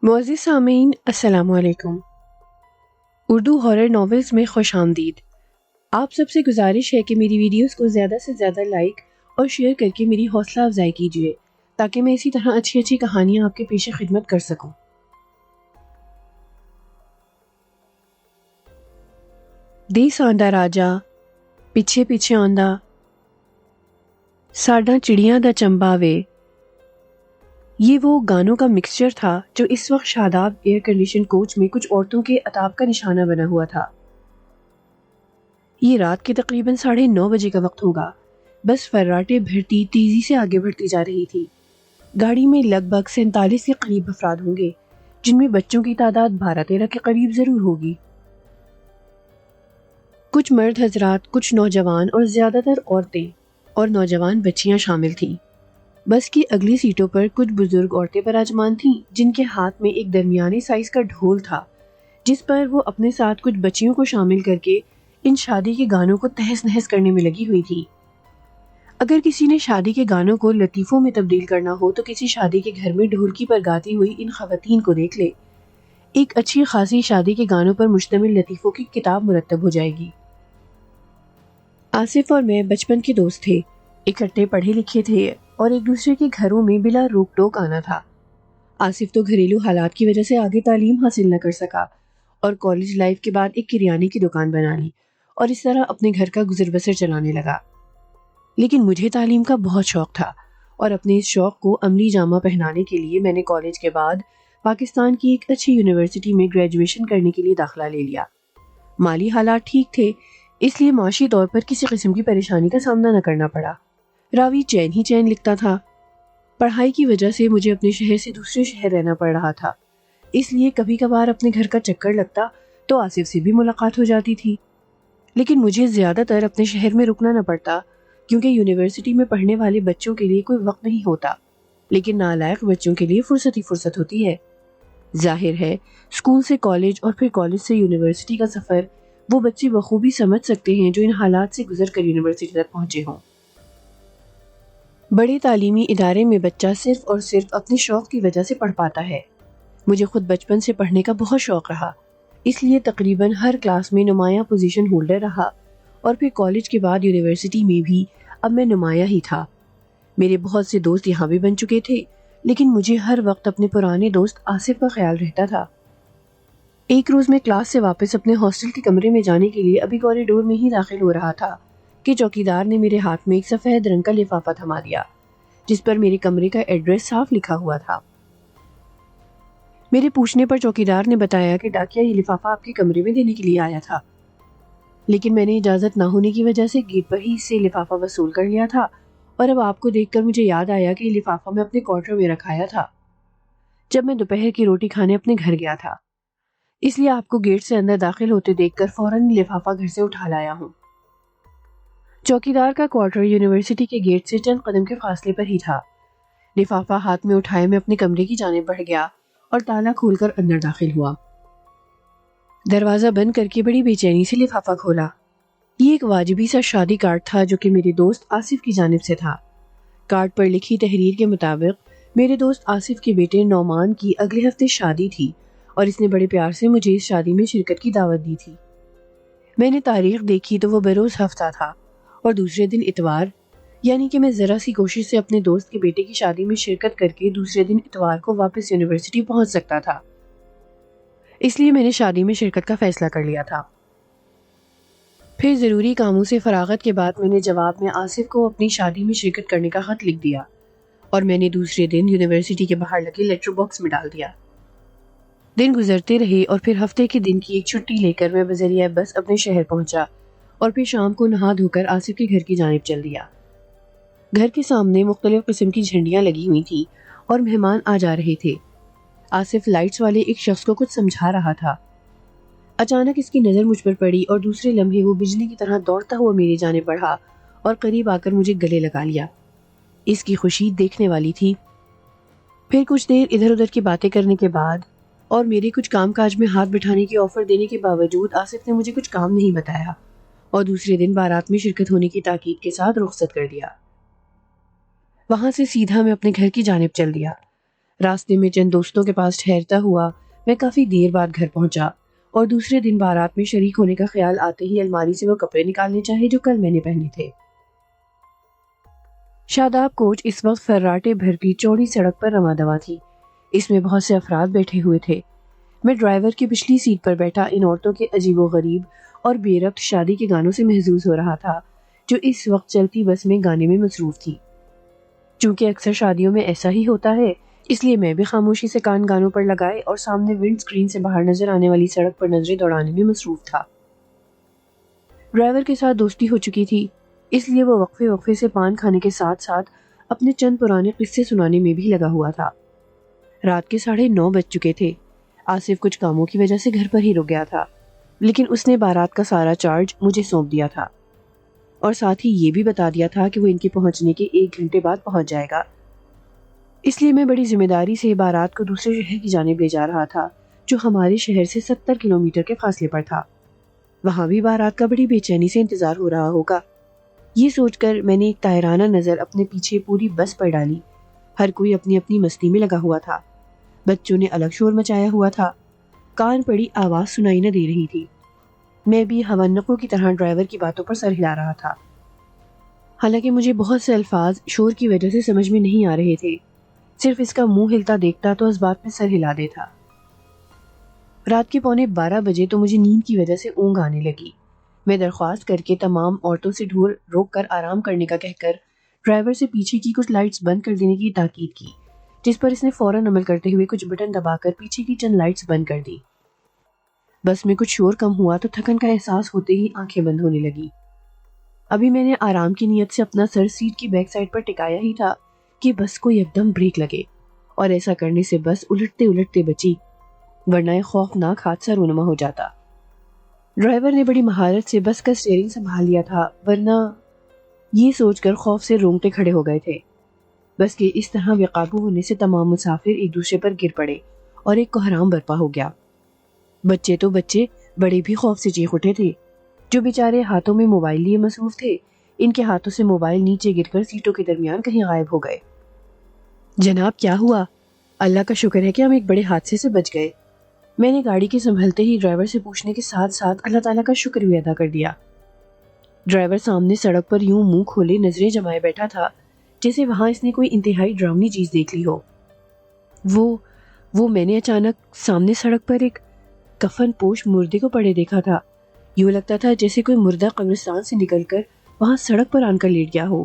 معزز سامعین السلام علیکم۔ اردو ہارر ناولز میں خوش آمدید۔ آپ سب سے گزارش ہے کہ میری ویڈیوز کو زیادہ سے زیادہ لائک اور شیئر کر کے میری حوصلہ افزائی کیجیے تاکہ میں اسی طرح اچھی اچھی کہانیاں آپ کے پیش خدمت کر سکوں۔ دیس آندا راجا پیچھے پیچھے آندا، ساڈا چڑیاں دا چمبا وے۔ یہ وہ گانوں کا مکسچر تھا جو اس وقت شاداب ایئر کنڈیشن کوچ میں کچھ عورتوں کے عتاب کا نشانہ بنا ہوا تھا۔ یہ رات کے تقریباً 9:30 بجے کا وقت ہوگا۔ بس فراٹے بھرتی تیزی سے آگے بڑھتی جا رہی تھی۔ گاڑی میں لگ بھگ 47 کے قریب افراد ہوں گے، جن میں بچوں کی تعداد 12-13 کے قریب ضرور ہوگی۔ کچھ مرد حضرات، کچھ نوجوان اور زیادہ تر عورتیں اور نوجوان بچیاں شامل تھیں۔ بس کی اگلی سیٹوں پر کچھ بزرگ عورتیں براجمان تھیں جن کے ہاتھ میں ایک درمیانی سائز کا ڈھول تھا، جس پر وہ اپنے ساتھ کچھ بچیوں کو شامل کر کے ان شادی کے گانوں کو تہس نہس کرنے میں لگی ہوئی تھی۔ اگر کسی نے شادی کے گانوں کو لطیفوں میں تبدیل کرنا ہو تو کسی شادی کے گھر میں ڈھولکی پر گاتی ہوئی ان خواتین کو دیکھ لے۔ ایک اچھی خاصی شادی کے گانوں پر مشتمل لطیفوں کی کتاب مرتب ہو جائے گی۔ آصف اور میں بچپن کے دوست تھے، اکٹھے پڑھے لکھے تھے اور ایک دوسرے کے گھروں میں بلا روک ٹوک آنا تھا۔ آصف تو گھریلو حالات کی وجہ سے آگے تعلیم حاصل نہ کر سکا اور کالج لائف کے بعد ایک کریانے کی دکان بنا لی اور اس طرح اپنے گھر کا گزر بسر چلانے لگا۔ لیکن مجھے تعلیم کا بہت شوق تھا اور اپنے اس شوق کو عملی جامہ پہنانے کے لیے میں نے کالج کے بعد پاکستان کی ایک اچھی یونیورسٹی میں گریجویشن کرنے کے لیے داخلہ لے لیا۔ مالی حالات ٹھیک تھے، اس لیے معاشی طور پر کسی قسم کی پریشانی کا سامنا نہ کرنا پڑا۔ راوی چین ہی چین لکھتا تھا۔ پڑھائی کی وجہ سے مجھے اپنے شہر سے دوسرے شہر رہنا پڑ رہا تھا، اس لیے کبھی کبھار اپنے گھر کا چکر لگتا تو آصف سے بھی ملاقات ہو جاتی تھی۔ لیکن مجھے زیادہ تر اپنے شہر میں رکنا نہ پڑتا کیونکہ یونیورسٹی میں پڑھنے والے بچوں کے لیے کوئی وقت نہیں ہوتا، لیکن نالائق بچوں کے لیے فرصت ہی فرصت ہوتی ہے۔ ظاہر ہے اسکول سے کالج اور پھر کالج سے یونیورسٹی کا سفر وہ بچے بخوبی سمجھ سکتے ہیں جو ان حالات سے گزر کر یونیورسٹی تک پہنچے ہوں۔ بڑے تعلیمی ادارے میں بچہ صرف اور صرف اپنے شوق کی وجہ سے پڑھ پاتا ہے۔ مجھے خود بچپن سے پڑھنے کا بہت شوق رہا، اس لیے تقریباً ہر کلاس میں نمایاں پوزیشن ہولڈر رہا اور پھر کالج کے بعد یونیورسٹی میں بھی اب میں نمایاں ہی تھا۔ میرے بہت سے دوست یہاں بھی بن چکے تھے، لیکن مجھے ہر وقت اپنے پرانے دوست آصف کا خیال رہتا تھا۔ ایک روز میں کلاس سے واپس اپنے ہاسٹل کے کمرے میں جانے کے لیے ابھی کوریڈور میں ہی داخل ہو رہا تھا کہ چوکیدار نے میرے ہاتھ میں ایک سفید رنگ کا لفافہ تھما دیا جس پر میرے کمرے کا ایڈریس صاف لکھا ہوا تھا۔ میرے پوچھنے پر چوکیدار نے بتایا کہ ڈاکیا یہ لفافہ آپ کے کمرے میں دینے کے لیے آیا تھا، لیکن میں نے اجازت نہ ہونے کی وجہ سے گیٹ پر ہی اس سے لفافہ وصول کر لیا تھا اور اب آپ کو دیکھ کر مجھے یاد آیا کہ یہ لفافہ میں اپنے کوارٹر میں رکھایا تھا جب میں دوپہر کی روٹی کھانے اپنے گھر گیا تھا، اس لیے آپ کو گیٹ سے اندر داخل ہوتے دیکھ کر فوراً لفافہ گھر سے اٹھا لایا ہوں۔ چوکیدار کا کوارٹر یونیورسٹی کے گیٹ سے چند قدم کے فاصلے پر ہی تھا۔ لفافہ ہاتھ میں اٹھائے میں اپنے کمرے کی جانب بڑھ گیا اور تالا کھول کر اندر داخل ہوا۔ دروازہ بند کر کے بڑی بے چینی سے لفافہ کھولا۔ یہ ایک واجبی سا شادی کارڈ تھا جو کہ میرے دوست آصف کی جانب سے تھا۔ کارڈ پر لکھی تحریر کے مطابق میرے دوست آصف کے بیٹے نعمان کی اگلے ہفتے شادی تھی اور اس نے بڑے پیار سے مجھے اس شادی میں شرکت کی دعوت دی تھی۔ میں نے تاریخ دیکھی تو وہ بروز ہفتہ تھا اور دوسرے دن اتوار، یعنی کہ میں ذرا سی کوشش سے اپنے دوست کے بیٹے کی شادی میں شرکت کر کے دوسرے دن اتوار کو واپس یونیورسٹی پہنچ سکتا تھا۔ اس لیے میں نے شادی میں شرکت کا فیصلہ کر لیا تھا۔ پھر ضروری کاموں سے فراغت کے بعد میں نے جواب میں آصف کو اپنی شادی میں شرکت کرنے کا خط لکھ دیا اور میں نے دوسرے دن یونیورسٹی کے باہر لگے لیٹر باکس میں ڈال دیا۔ دن گزرتے رہے اور پھر ہفتے کے دن کی ایک چھٹی لے کر میں بذریعہ بس اپنے شہر پہنچا اور پھر شام کو نہا دھو کر آصف کے گھر کی جانب چل دیا۔ گھر کے سامنے مختلف قسم کی جھنڈیاں لگی ہوئی تھیں اور مہمان آ جا رہے تھے۔ آصف لائٹس والے ایک شخص کو کچھ سمجھا رہا تھا۔ اچانک اس کی نظر مجھ پر پڑی اور دوسرے لمحے وہ بجلی کی طرح دوڑتا ہوا میری جانب بڑھا اور قریب آ کر مجھے گلے لگا لیا۔ اس کی خوشی دیکھنے والی تھی۔ پھر کچھ دیر ادھر ادھر کی باتیں کرنے کے بعد اور میرے کچھ کام کاج میں ہاتھ بٹھانے کی آفر دینے کے باوجود آصف نے مجھے کچھ کام نہیں بتایا اور دوسرے دن بارات میں شرکت ہونے کی تاکید کے ساتھ رخصت کر دیا۔ وہاں سے سیدھا میں اپنے گھر کی جانب چل دیا۔ راستے میں چند دوستوں کے پاس ٹھہرتا ہوا میں کافی دیر بعد گھر پہنچا اور دوسرے دن بارات میں شریک ہونے کا خیال آتے ہی الماری سے وہ کپڑے نکالنے چاہے جو کل میں نے پہنے تھے۔ شاداب کوچ اس وقت فراٹے بھرتی چوڑی سڑک پر رواں دواں تھی۔ اس میں بہت سے افراد بیٹھے ہوئے تھے۔ میں ڈرائیور کی پچھلی سیٹ پر بیٹھا ان عورتوں کے عجیب و غریب اور بے ربط شادی کے گانوں سے محظوظ ہو رہا تھا جو اس وقت چلتی بس میں گانے میں مصروف تھی۔ چونکہ اکثر شادیوں میں ایسا ہی ہوتا ہے، اس لیے میں بھی خاموشی سے کان گانوں پر لگائے اور سامنے ونڈ سکرین سے باہر نظر آنے والی سڑک پر نظریں دوڑانے میں مصروف تھا۔ ڈرائیور کے ساتھ دوستی ہو چکی تھی، اس لیے وہ وقفے وقفے سے پان کھانے کے ساتھ ساتھ اپنے چند پرانے قصے سنانے میں بھی لگا ہوا تھا۔ رات کے 9:30 بج چکے تھے۔ آصف کچھ کاموں کی وجہ سے گھر پر ہی رک گیا تھا، لیکن اس نے بارات کا سارا چارج مجھے سونپ دیا تھا اور ساتھ ہی یہ بھی بتا دیا تھا کہ وہ ان کے پہنچنے کے 1 گھنٹے بعد پہنچ جائے گا۔ اس لیے میں بڑی ذمہ داری سے بارات کو دوسرے شہر کی جانب لے جا رہا تھا جو ہمارے شہر سے 70 کلومیٹر کے فاصلے پر تھا۔ وہاں بھی بارات کا بڑی بے چینی سے انتظار ہو رہا ہوگا۔ یہ سوچ کر میں نے ایک طائرانہ نظر اپنے پیچھے پوری بس پر ڈالی۔ ہر کوئی اپنی اپنی مستی میں لگا ہوا تھا۔ بچوں نے الگ شور مچایا ہوا تھا، کان پڑی آواز سنائی نہ دے رہی تھی۔ میں بھی ہوانقوں کی طرح ڈرائیور کی باتوں پر سر ہلا رہا تھا، حالانکہ مجھے بہت سے الفاظ شور کی وجہ سے سمجھ میں نہیں آ رہے تھے۔ صرف اس کا منہ ہلتا دیکھتا تو اس بات پہ سر ہلا دیتا۔ رات کے 11:15 بجے تو مجھے نیند کی وجہ سے اونگ آنے لگی۔ میں درخواست کر کے تمام عورتوں سے ڈھول روک کر آرام کرنے کا کہہ کر ڈرائیور سے پیچھے کی کچھ لائٹس بند کر دینے کی تاکید کی، جس پر اس نے فوراً عمل کرتے ہوئے کچھ بٹن دبا کر پیچھے کی چند لائٹس بند کر دی۔ بس میں کچھ شور کم ہوا تو تھکن کا احساس ہوتے ہی آنکھیں بند ہونے لگی۔ ابھی میں نے آرام کی نیت سے اپنا سر سیٹ کی بیک سائڈ پر ٹکایا ہی تھا کہ بس کو یکدم بریک لگے، اور ایسا کرنے سے بس الٹتے الٹتے بچی، ورنہ ایک خوفناک حادثہ رونما ہو جاتا۔ ڈرائیور نے بڑی مہارت سے بس کا اسٹیئرنگ سنبھال لیا تھا، ورنہ یہ سوچ کر خوف سے رونگٹے کھڑے ہو گئے تھے۔ بس کے اس طرح بے قابو ہونے سے تمام مسافر ایک دوسرے پر گر پڑے اور ایک کوہرام برپا ہو گیا۔ بچے تو بچے، بڑے بھی خوف سے چیخ اٹھے تھے۔ جو بیچارے ہاتھوں میں موبائل لیے مصروف تھے، ان کے ہاتھوں سے موبائل نیچے گر کر سیٹوں کے درمیان کہیں غائب ہو گئے۔ جناب کیا ہوا؟ اللہ کا شکر ہے کہ ہم ایک بڑے حادثے سے بچ گئے۔ میں نے گاڑی کے سنبھلتے ہی ڈرائیور سے پوچھنے کے ساتھ ساتھ اللہ تعالیٰ کا شکر بھی ادا کر دیا۔ ڈرائیور سامنے سڑک پر یوں منہ کھولے نظریں جمائے بیٹھا تھا جیسے وہاں اس نے کوئی انتہائی ڈراؤنی چیز دیکھ لی ہو۔ وہ میں نے اچانک سامنے سڑک پر ایک کفن پوش مردے کو پڑے دیکھا تھا۔ یوں لگتا تھا جیسے کوئی مردہ قبرستان سے نکل کر وہاں سڑک پر آن کر لیٹ گیا ہو۔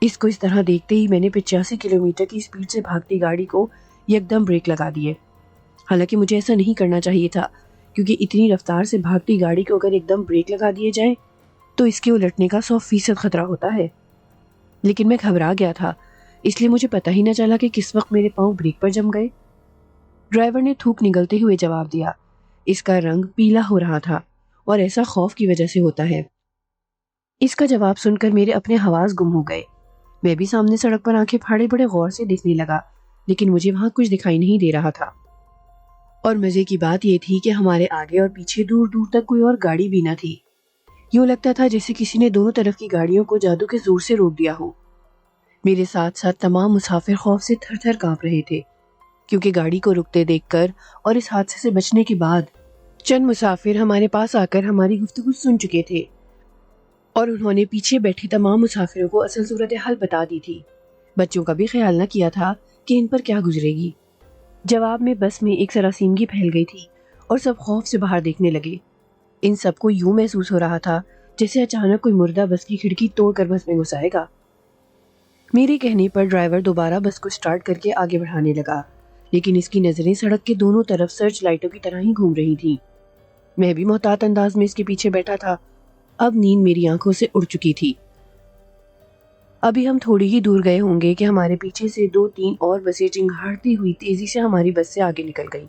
اس کو اس طرح دیکھتے ہی میں نے 85 کلومیٹر کی سپیڈ سے بھاگتی گاڑی کو یکدم بریک لگا دیے۔ حالانکہ مجھے ایسا نہیں کرنا چاہیے تھا، کیونکہ اتنی رفتار سے بھاگتی گاڑی کو اگر ایک دم بریک لگا دیے جائے تو اس کے الٹنے کا 100% خطرہ ہوتا ہے۔ لیکن میں گھبرا گیا تھا، اس لیے مجھے پتہ ہی نہ چلا کہ کس وقت میرے پاؤں بریک پر جم گئے۔ ڈرائیور نے تھوک نگلتے ہوئے جواب دیا۔ اس کا رنگ پیلا ہو رہا تھا اور ایسا خوف کی وجہ سے ہوتا ہے۔ اس کا جواب سن کر میرے اپنے حواس گم ہو گئے۔ میں بھی سامنے سڑک پر آنکھیں پھاڑے بڑے غور سے دیکھنے لگا، لیکن مجھے وہاں کچھ دکھائی نہیں دے رہا تھا۔ اور مزے کی بات یہ تھی کہ ہمارے آگے اور پیچھے دور دور تک کوئی اور گاڑی بھی نہ تھی۔ یوں لگتا تھا جیسے کسی نے دونوں طرف کی گاڑیوں کو جادو کے زور سے روک دیا ہو۔ میرے ساتھ ساتھ تمام مسافر خوف سے تھر تھر کانپ رہے تھے، کیونکہ گاڑی کو رکتے دیکھ کر اور اس حادثے سے بچنے کے بعد چند مسافر ہمارے پاس آ کر ہماری گفتگو سن چکے تھے اور انہوں نے پیچھے بیٹھے تمام مسافروں کو اصل صورتحال بتا دی تھی۔ بچوں کا بھی خیال نہ کیا تھا کہ ان پر کیا گزرے گی۔ جواب میں بس میں ایک سراسیمگی پھیل گئی تھی اور سب خوف سے باہر دیکھنے لگے۔ ان سب کو یوں محسوس ہو رہا تھا جیسے اچانک کوئی مردہ بس کی کھڑکی توڑ کر بس میں گھسائے گا۔ میرے کہنے پر ڈرائیور دوبارہ بس کو سٹارٹ کر کے آگے بڑھانے لگا، لیکن اس کی نظریں سڑک کے دونوں طرف سرچ لائٹوں کی طرح ہی گھوم رہی تھیں۔ میں بھی محتاط انداز میں اس کے پیچھے بیٹھا تھا۔ اب نیند میری آنکھوں سے اڑ چکی تھی۔ ابھی ہم تھوڑی ہی دور گئے ہوں گے کہ ہمارے پیچھے سے 2-3 اور بسیں چنگھاڑتی ہوئی تیزی سے ہماری بس سے آگے نکل گئیں،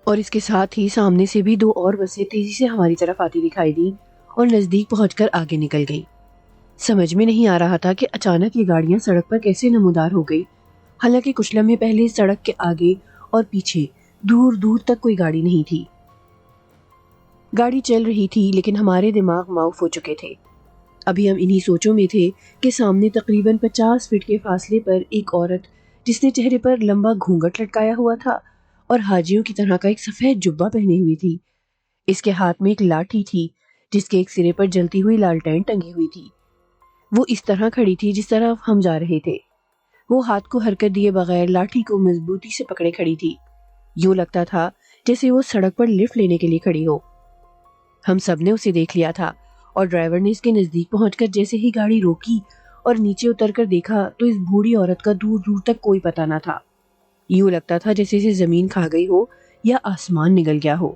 اور اس کے ساتھ ہی سامنے سے بھی 2 اور بسیں تیزی سے ہماری طرف آتی دکھائی دیں اور نزدیک پہنچ کر آگے نکل گئیں۔ سمجھ میں نہیں آ رہا تھا کہ اچانک یہ گاڑیاں سڑک پر کیسے نمودار ہو گئی، حالانکہ کچھ لمحے پہلے سڑک کے آگے اور پیچھے دور دور تک کوئی گاڑی نہیں تھی۔ گاڑی چل رہی تھی لیکن ہمارے دماغ معاف ہو چکے تھے۔ ابھی ہم انہی سوچوں میں تھے کہ سامنے تقریباً 50 فٹ کے فاصلے پر ایک عورت جس نے چہرے پر لمبا گھونگھٹ لٹکایا ہوا تھا اور حاجیوں کی طرح کا ایک سفید جبہ پہنی ہوئی تھی۔ اس کے ہاتھ میں ایک لاٹھی تھی جس کے ایک سرے پر جلتی ہوئی لالٹین ٹنگی ہوئی تھی۔ وہ اس طرح کھڑی تھی جس طرح ہم جا رہے تھے۔ وہ ہاتھ کو حرکت دیے بغیر لاٹھی کو مضبوطی سے پکڑے کھڑی تھی، یوں لگتا تھا جیسے وہ سڑک پر لفٹ لینے کے لیے کھڑی ہو۔ ہم سب نے اسے دیکھ لیا تھا اور ڈرائیور نے اس کے نزدیک پہنچ کر جیسے ہی گاڑی روکی اور نیچے اتر کر دیکھا تو اس بوڑھی عورت کا دور دور تک کوئی پتہ نہ تھا۔ یوں لگتا تھا جیسے اسے زمین کھا گئی ہو یا آسمان نگل گیا ہو۔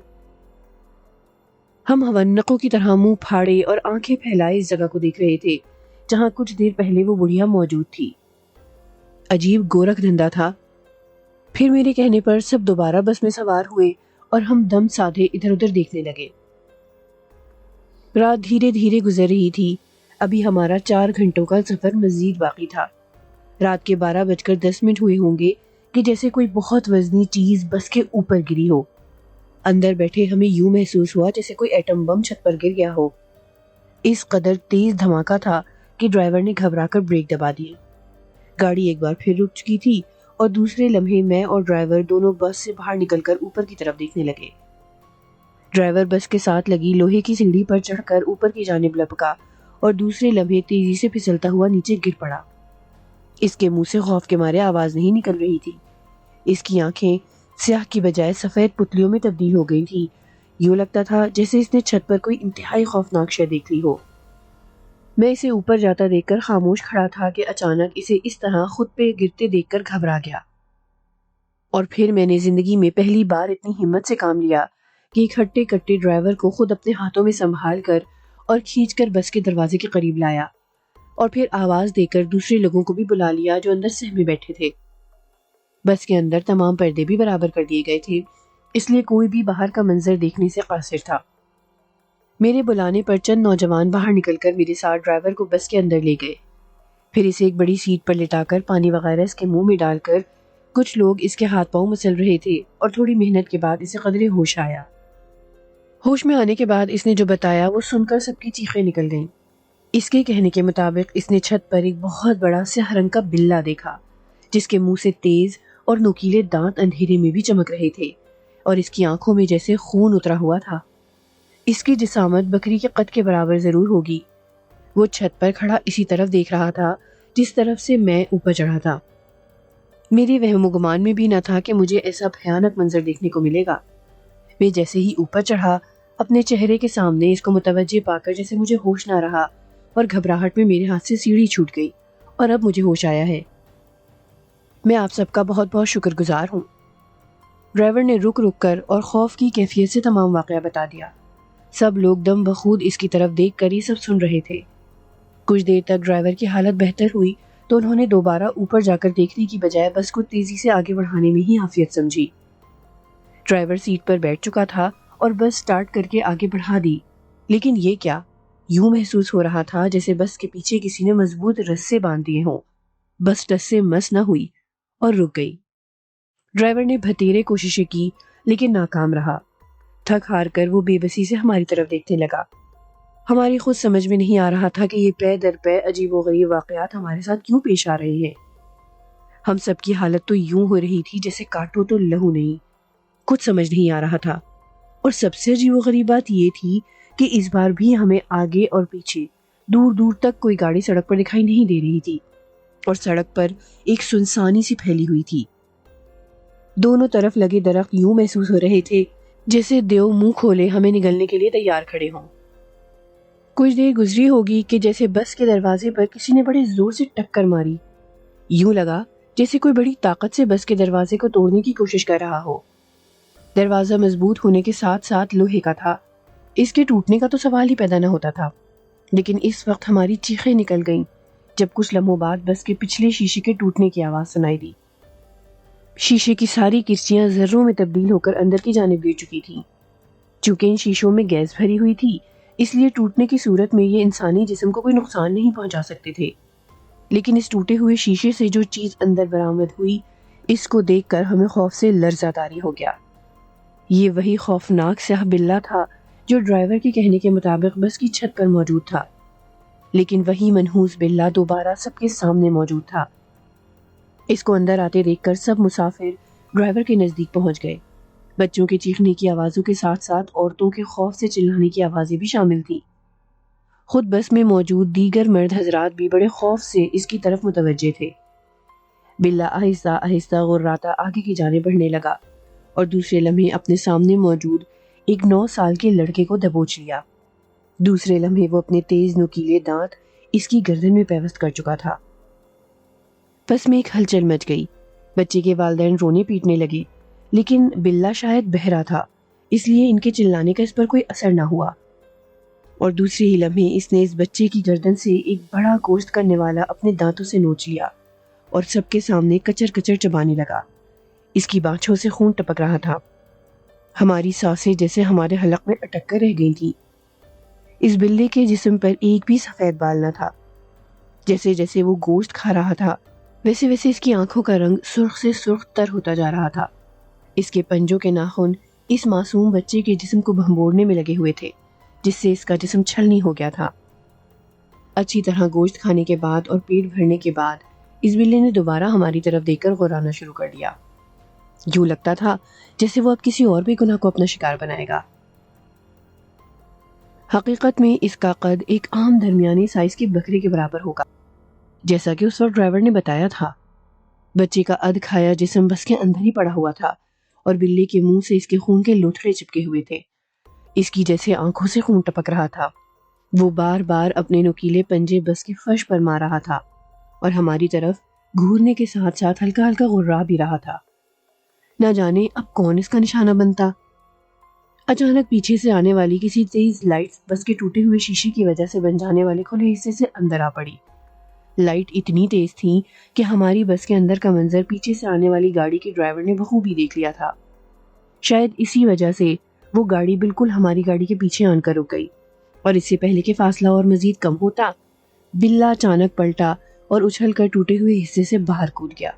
ہم ہونقوں کی طرح منہ پھاڑے اور آنکھیں پھیلائے اس جگہ کو دیکھ رہے تھے جہاں کچھ دیر پہلے وہ بڑھیا موجود تھی۔ عجیب گورکھ دھندا تھا۔ پھر میرے کہنے پر سب دوبارہ بس میں سوار ہوئے اور ہم دم سادھے ادھر ادھر دیکھنے لگے۔ رات دھیرے دھیرے گزر رہی تھی۔ ابھی ہمارا 4 گھنٹوں کا سفر مزید باقی تھا۔ رات کے 12:10 ہوئے ہوں گے کہ جیسے کوئی بہت وزنی چیز بس کے اوپر گری ہو۔ اندر بیٹھے ہمیں یوں محسوس ہوا جیسے کوئی ایٹم بم چھت پر گر گیا ہو۔ اس قدر تیز دھماکہ تھا کہ ڈرائیور نے گھبرا کر بریک دبا دیے۔ گاڑی ایک بار پھر رک چکی تھی اور دوسرے لمحے میں اور ڈرائیور دونوں بس سے باہر نکل کر اوپر کی طرف دیکھنے لگے۔ ڈرائیور بس کے ساتھ لگی لوہے کی سیڑھی پر چڑھ کر اوپر کی جانب لپکا اور دوسرے لمحے تیزی سے پھسلتا ہوا نیچے گر پڑا۔ اس کے منہ سے خوف کے مارے آواز نہیں نکل رہی تھی۔ اس کی آنکھیں سیاہ کی بجائے سفید پتلیوں میں تبدیل ہو گئی تھیں۔ یوں لگتا تھا جیسے اس نے چھت پر کوئی انتہائی خوفناک شے دیکھ لی ہو۔ میں اسے اوپر جاتا دیکھ کر خاموش کھڑا تھا کہ اچانک اسے اس طرح خود پہ گرتے دیکھ کر گھبرا گیا۔ اور پھر میں نے زندگی میں پہلی بار اتنی ہمت سے کام لیا کہ ایک ہٹے کٹے ڈرائیور کو خود اپنے ہاتھوں میں سنبھال کر اور کھینچ کر بس کے دروازے کے قریب لایا، اور پھر آواز دے کر دوسرے لوگوں کو بھی بلا لیا جو اندر سہمے بیٹھے تھے۔ بس کے اندر تمام پردے بھی برابر کر دیے گئے تھے، اس لیے کوئی بھی باہر کا منظر دیکھنے سے قاصر تھا۔ میرے بلانے پر چند نوجوان باہر نکل کر میرے ساتھ ڈرائیور کو بس کے اندر لے گئے۔ پھر اسے ایک بڑی سیٹ پر لٹا کر پانی وغیرہ اس کے منہ میں ڈال کر کچھ لوگ اس کے ہاتھ پاؤں مسل رہے تھے، اور تھوڑی محنت کے بعد اسے قدرے ہوش آیا۔ ہوش میں آنے کے بعد اس نے جو بتایا وہ سن کر سب کی چیخیں نکل گئیں۔ اس کے کہنے کے مطابق اس نے چھت پر ایک بہت بڑا سیاہ رنگ کا بلّا دیکھا جس کے منہ سے تیز اور نوکیلے دانت اندھیرے میں بھی چمک رہے تھے اور اس کی آنکھوں میں جیسے خون اترا ہوا تھا۔ اس کی جسامت بکری کے قد کے برابر ضرور ہوگی۔ وہ چھت پر کھڑا اسی طرف دیکھ رہا تھا جس طرف سے میں اوپر چڑھا تھا۔ میرے وہم و گمان میں بھی نہ تھا کہ مجھے ایسا بھیانک منظر دیکھنے کو ملے گا۔ میں جیسے ہی اوپر چڑھا اپنے چہرے کے سامنے اس کو متوجہ پا کر جیسے مجھے ہوش نہ رہا، اور گھبراہٹ میں میرے ہاتھ سے سیڑھی چھوٹ گئی اور اب مجھے ہوش آیا ہے۔ میں آپ سب کا بہت بہت شکر گزار ہوں۔ ڈرائیور نے رک رک کر اور خوف کی کیفیت سے تمام واقعہ بتا دیا۔ سب لوگ دم بخود اس کی طرف دیکھ کر یہ سب سن رہے تھے۔ کچھ دیر تک ڈرائیور کی حالت بہتر ہوئی تو انہوں نے دوبارہ اوپر جا کر دیکھنے کی بجائے بس کو تیزی سے آگے بڑھانے میں ہی عافیت سمجھی۔ ڈرائیور سیٹ پر بیٹھ چکا تھا اور بس سٹارٹ کر کے آگے بڑھا دی، لیکن یہ کیا؟ یوں محسوس ہو رہا تھا جیسے بس کے پیچھے کسی نے مضبوط رسے باندھ دیے ہوں۔ بس ٹس سے مس نہ ہوئی اور رک گئی۔ ڈرائیور نے بھتیرے کوششیں کی لیکن ناکام رہا۔ تھک ہار کر وہ بے بسی سے ہماری طرف دیکھنے لگا۔ ہماری خود سمجھ میں نہیں آ رہا تھا کہ یہ پے در پے عجیب و غریب واقعات ہمارے ساتھ کیوں پیش آ رہے ہیں۔ ہم سب کی حالت تو یوں ہو رہی تھی جیسے کاٹو تو لہو نہیں۔ کچھ سمجھ نہیں آ رہا تھا، اور سب سے عجیب و غریب بات یہ تھی کہ اس بار بھی ہمیں آگے اور پیچھے دور دور تک کوئی گاڑی سڑک پر دکھائی نہیں دے رہی تھی، اور سڑک پر ایک سنسانی سی پھیلی ہوئی تھی۔ دونوں طرف لگے درخت یوں محسوس ہو رہے تھے جیسے دیو منہ کھولے ہمیں نگلنے کے لیے تیار کھڑے ہوں۔ کچھ دیر گزری ہوگی کہ جیسے بس کے دروازے پر کسی نے بڑے زور سے ٹکر ماری۔ یوں لگا جیسے کوئی بڑی طاقت سے بس کے دروازے کو توڑنے کی کوشش کر رہا ہو۔ دروازہ مضبوط ہونے کے ساتھ ساتھ لوہے کا تھا، اس کے ٹوٹنے کا تو سوال ہی پیدا نہ ہوتا تھا، لیکن اس وقت ہماری چیخیں نکل گئیں جب کچھ لمحوں بعد بس کے پچھلے شیشے کے ٹوٹنے کی آواز سنائی دی۔ شیشے کی ساری کرسیاں ذروں میں تبدیل ہو کر اندر کی جانب گر چکی تھیں۔ چونکہ ان شیشوں میں گیس بھری ہوئی تھی اس لیے ٹوٹنے کی صورت میں یہ انسانی جسم کو کوئی نقصان نہیں پہنچا سکتے تھے، لیکن اس ٹوٹے ہوئے شیشے سے جو چیز اندر برآمد ہوئی اس کو دیکھ کر ہمیں خوف سے لرزہ طاری ہو گیا۔ یہ وہی خوفناک سیاہ بلّا تھا جو ڈرائیور کے کہنے کے مطابق بس کی چھت پر موجود تھا، لیکن وہی منحوس بلّا دوبارہ سب کے سامنے موجود تھا۔ اس کو اندر آتے دیکھ کر سب مسافر ڈرائیور کے نزدیک پہنچ گئے۔ بچوں کے چیخنے کی آوازوں کے ساتھ ساتھ عورتوں کے خوف سے چلانے کی آوازیں بھی شامل تھیں۔ خود بس میں موجود دیگر مرد حضرات بھی بڑے خوف سے اس کی طرف متوجہ تھے۔ بلّا آہستہ آہستہ غراتا آگے کی جانب بڑھنے لگا اور دوسرے لمحے اپنے سامنے موجود ایک 9 سال کے لڑکے کو دبوچ لیا۔ دوسرے لمحے وہ اپنے تیز نوکیلے دانت اس کی گردن میں پیوست کر چکا تھا۔ بس میں ایک ہلچل مچ گئی۔ بچے کے والدین رونے پیٹنے لگے، لیکن بلّا شاید بہرا تھا، اس لیے ان کے چلانے کا اس پر کوئی اثر نہ ہوا، اور دوسرے ہی لمحے اس نے اس بچے کی گردن سے ایک بڑا گوشت کرنے والا اپنے دانتوں سے نوچ لیا اور سب کے سامنے کچر کچر چبانے لگا۔ اس کی بانچھوں سے خون ٹپک رہا تھا۔ ہماری سانسیں جیسے ہمارے حلق میں اٹک کر رہ گئی تھیں۔ اس بلے کے جسم پر ایک بھی سفید بال نہ تھا۔ جیسے جیسے وہ گوشت کھا رہا تھا ویسے ویسے اس کی آنکھوں کا رنگ سرخ سے سرخ تر ہوتا جا رہا تھا۔ اس کے پنجوں کے ناخن اس معصوم بچے کے جسم کو بھنبوڑنے میں لگے ہوئے تھے، جس سے اس کا جسم چھلنی ہو گیا تھا۔ اچھی طرح گوشت کھانے کے بعد اور پیٹ بھرنے کے بعد اس بلے نے دوبارہ ہماری طرف دیکھ کر غرانا شروع کر دیا۔ یوں لگتا تھا جیسے وہ اب کسی اور بھی گناہ کو اپنا شکار بنائے گا۔ حقیقت میں اس کا قد ایک عام درمیانی سائز کے بکرے کے برابر ہوگا، جیسا کہ اس وقت ڈرائیور نے بتایا تھا۔ بچے کا ادھ کھایا جسم بس کے اندر ہی پڑا ہوا تھا اور بلے کے منہ سے اس کے خون کے لوتھڑے چپکے ہوئے تھے۔ اس کی جیسے آنکھوں سے خون ٹپک رہا تھا۔ وہ بار بار اپنے نوکیلے پنجے بس کے فرش پر مار رہا تھا اور ہماری طرف گھورنے کے ساتھ ساتھ ہلکا ہلکا غرا بھی رہا تھا۔ نہ جانے اب کون اس کا نشانہ بنتا۔ اچانک پیچھے سے آنے والی کسی تیز لائٹ بس کے ٹوٹے ہوئے شیشے کی وجہ سے بن جانے والے کھلے حصے سے اندر آ پڑی۔ لائٹ اتنی تیز تھی کہ ہماری بس کے اندر کا منظر پیچھے سے آنے والی گاڑی کے ڈرائیور نے بخوبی دیکھ لیا تھا۔ شاید اسی وجہ سے وہ گاڑی بالکل ہماری گاڑی کے پیچھے آن کر رک گئی، اور اس سے پہلے کہ فاصلہ اور مزید کم ہوتا، بلّا اچانک پلٹا اور اچھل کر ٹوٹے ہوئے حصے سے باہر کود گیا۔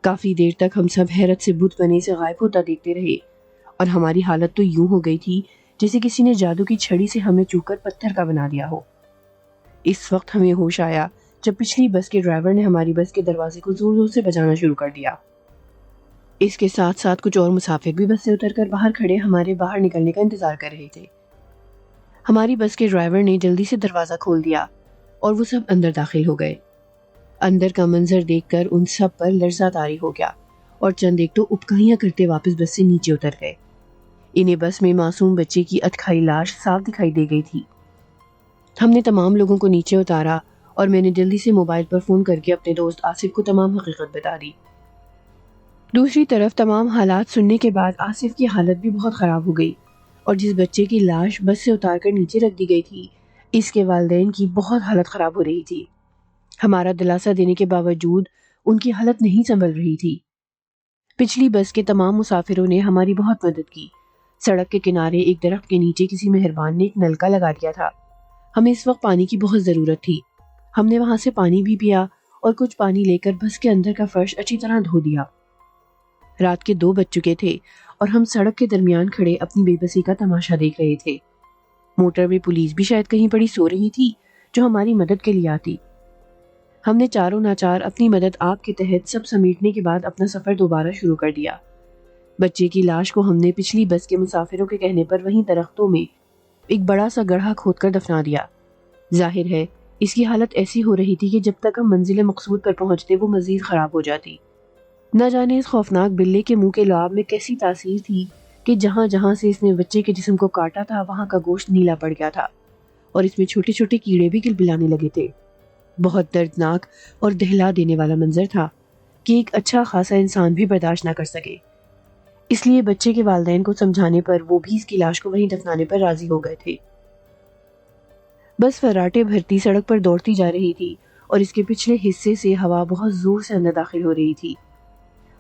کافی دیر تک ہم سب حیرت سے بت بنے سے غائب ہوتا دیکھتے رہے، اور ہماری حالت تو یوں ہو گئی تھی جیسے کسی نے جادو کی چھڑی سے ہمیں چو کر پتھر کا بنا دیا ہو۔ اس وقت ہمیں ہوش آیا جب پچھلی بس کے ڈرائیور نے ہماری بس کے دروازے کو زور زور سے بجانا شروع کر دیا۔ اس کے ساتھ ساتھ کچھ اور مسافر بھی بس سے اتر کر باہر کھڑے ہمارے باہر نکلنے کا انتظار کر رہے تھے۔ ہماری بس کے ڈرائیور نے جلدی سے دروازہ کھول دیا اور وہ سب اندر داخل ہو گئے۔ اندر کا منظر دیکھ کر ان سب پر لرزہ طاری ہو گیا اور چند ایک تو ابکائیاں کرتے واپس بس سے نیچے اتر گئے۔ انہیں بس میں معصوم بچے کی ادکھائی لاش صاف دکھائی دے گئی تھی۔ ہم نے تمام لوگوں کو نیچے اتارا اور میں نے جلدی سے موبائل پر فون کر کے اپنے دوست آصف کو تمام حقیقت بتا دی۔ دوسری طرف تمام حالات سننے کے بعد آصف کی حالت بھی بہت خراب ہو گئی، اور جس بچے کی لاش بس سے اتار کر نیچے رکھ دی گئی تھی، اس کے والدین کی بہت حالت خراب ہو رہی تھی۔ ہمارا دلاسا دینے کے باوجود ان کی حالت نہیں سنبھل رہی تھی۔ پچھلی بس کے تمام مسافروں نے ہماری بہت مدد کی۔ سڑک کے کنارے ایک درخت کے نیچے کسی مہربان نے ایک نلکا لگا دیا تھا۔ ہمیں اس وقت پانی کی بہت ضرورت تھی۔ ہم نے وہاں سے پانی بھی پیا اور کچھ پانی لے کر بس کے اندر کا فرش اچھی طرح دھو دیا۔ رات کے 2 بج چکے تھے اور ہم سڑک کے درمیان کھڑے اپنی بے بسی کا تماشا دیکھ رہے تھے۔ موٹر میں پولیس بھی شاید کہیں پڑی سو رہی تھی جو ہماری مدد کے لیے آتی۔ ہم نے چاروں ناچار اپنی مدد آپ کے تحت سب سمیٹنے کے بعد اپنا سفر دوبارہ شروع کر دیا۔ بچے کی لاش کو ہم نے پچھلی بس کے مسافروں کے کہنے پر وہیں درختوں میں ایک بڑا سا گڑھا کھود کر دفنا دیا۔ ظاہر ہے اس کی حالت ایسی ہو رہی تھی کہ جب تک ہم منزل مقصود پر پہنچتے وہ مزید خراب ہو جاتی۔ نہ جانے اس خوفناک بلے کے منہ کے لعاب میں کیسی تاثیر تھی کہ جہاں جہاں سے اس نے بچے کے جسم کو کاٹا تھا وہاں کا گوشت نیلا پڑ گیا تھا، اور اس میں چھوٹے چھوٹے کیڑے بھی کلبلانے لگے تھے۔ بہت دردناک اور دہلا دینے والا منظر تھا کہ ایک اچھا خاصا انسان بھی برداشت نہ کر سکے۔ اس لیے بچے کے والدین کو سمجھانے پر وہ بھی اس کی لاش کو وہیں دفنانے پر راضی ہو گئے تھے۔ بس فراٹے بھرتی سڑک پر دوڑتی جا رہی تھی اور اس کے پچھلے حصے سے ہوا بہت زور سے اندر داخل ہو رہی تھی۔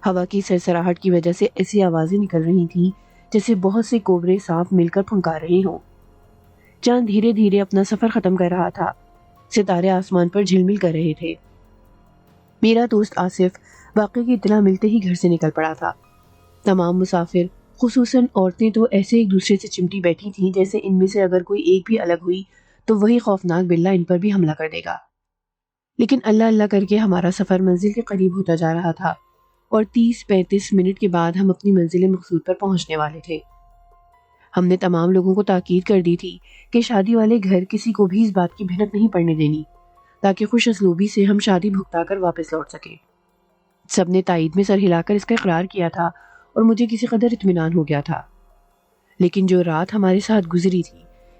ہوا کی سرسراہٹ کی وجہ سے ایسی آوازیں نکل رہی تھیں جیسے بہت سے کوبرے سانپ مل کر پھنکار رہے ہوں۔ چاند دھیرے دھیرے اپنا سفر ختم کر رہا تھا۔ ستارے آسمان پر جھلمل کر رہے تھے۔ میرا دوست آصف واقعے کی اطلاع ملتے ہی گھر سے نکل پڑا تھا۔ تمام مسافر خصوصاً عورتیں تو ایسے ایک دوسرے سے چمٹی بیٹھی تھیں جیسے ان میں سے اگر کوئی ایک بھی الگ ہوئی تو وہی خوفناک بلہ ان پر بھی حملہ کر دے گا۔ لیکن اللہ اللہ کر کے ہمارا سفر منزل کے قریب ہوتا جا رہا تھا اور 30-35 منٹ کے بعد ہم اپنی منزل مقصود پر پہنچنے والے تھے۔ ہم نے تمام لوگوں کو تاکید کر دی تھی کہ شادی والے گھر کسی کو بھی اس بات کی بھنک نہیں پڑنے دینی تاکہ خوش اسلوبی سے ہم شادی بھگتا کر واپس لوٹ سکیں۔ سب نے تائید میں سر ہلا کر اس کا اقرار کیا تھا اور مجھے کسی قدر اطمینان ہو گیا تھا۔ لیکن جو رات ہمارے ساتھ گزری تھی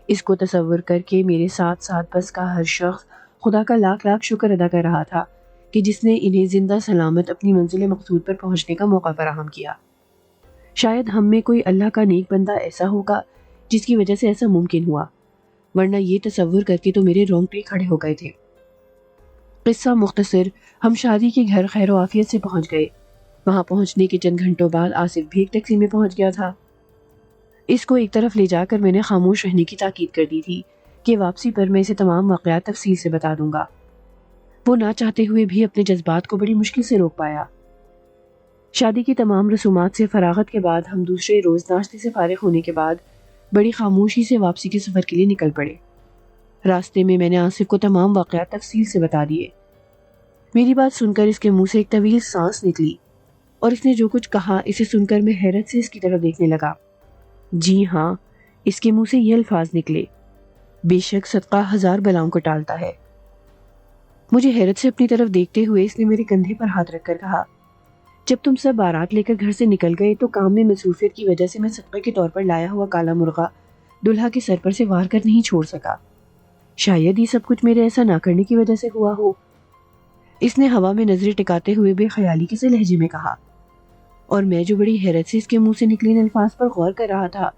اس کو تصور کر کے میرے ساتھ ساتھ بس کا ہر شخص خدا کا لاکھ لاکھ شکر ادا کر رہا تھا کہ جس نے انہیں زندہ سلامت اپنی منزل مقصود پر پہنچنے کا موقع فراہم کیا۔ شاید ہم میں کوئی اللہ کا نیک بندہ ایسا ہوگا جس کی وجہ سے ایسا ممکن ہوا، ورنہ یہ تصور کر کے تو میرے رونگٹے کھڑے ہو گئے تھے۔ قصہ مختصر، ہم شادی کے گھر خیر و عافیت سے پہنچ گئے۔ وہاں پہنچنے کے چند گھنٹوں بعد آصف بھی ایک ٹیکسی میں پہنچ گیا تھا۔ اس کو ایک طرف لے جا کر میں نے خاموش رہنے کی تاکید کر دی تھی کہ واپسی پر میں اسے تمام واقعات تفصیل سے بتا دوں گا۔ وہ نہ چاہتے ہوئے بھی اپنے جذبات کو بڑی مشکل سے روک پایا۔ شادی کی تمام رسومات سے فراغت کے بعد ہم دوسرے روز ناشتے سے فارغ ہونے کے بعد بڑی خاموشی سے واپسی کے سفر کے لیے نکل پڑے۔ راستے میں نے آصف کو تمام واقعات تفصیل سے بتا دیے۔ میری بات سن کر اس کے منہ سے ایک طویل سانس نکلی اور اس نے جو کچھ کہا اسے سن کر میں حیرت سے اس کی طرف دیکھنے لگا۔ جی ہاں، اس کے منہ سے یہ الفاظ نکلے، بے شک صدقہ 1000 بلاؤں کو ٹالتا ہے۔ مجھے حیرت سے اپنی طرف دیکھتے ہوئے اس نے میرے کندھے پر ہاتھ رکھ کر کہا، جب تم سب بارات لے کر گھر سے نکل گئے تو کام میں مصروفیت کی وجہ سے میں صدقے کے طور پر لایا ہوا کالا مرغا دلہا کے سر پر سے وار کر نہیں چھوڑ سکا۔ شاید یہ سب کچھ میرے ایسا نہ کرنے کی وجہ سے ہوا ہو۔ اس نے ہوا میں نظریں ٹکاتے ہوئے بے خیالی کے سے لہجے میں کہا، اور میں جو بڑی حیرت سے اس کے منہ سے نکلے ان الفاظ پر غور کر رہا تھا،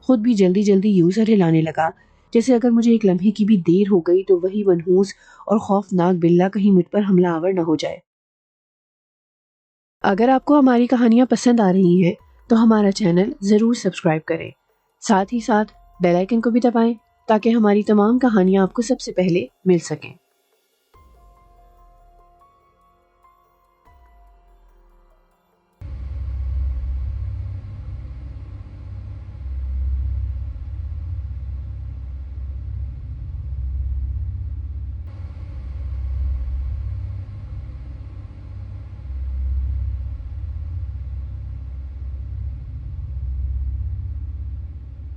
خود بھی جلدی جلدی یوں سر ہلانے لگا جیسے اگر مجھے ایک لمحے کی بھی دیر ہو گئی تو وہی منحوس اور خوفناک بلّہ کہیں مجھ پر حملہ آور نہ ہو جائے۔ اگر آپ کو ہماری کہانیاں پسند آ رہی ہیں تو ہمارا چینل ضرور سبسکرائب کریں، ساتھ ہی ساتھ بیل آئیکن کو بھی دبائیں تاکہ ہماری تمام کہانیاں آپ کو سب سے پہلے مل سکیں۔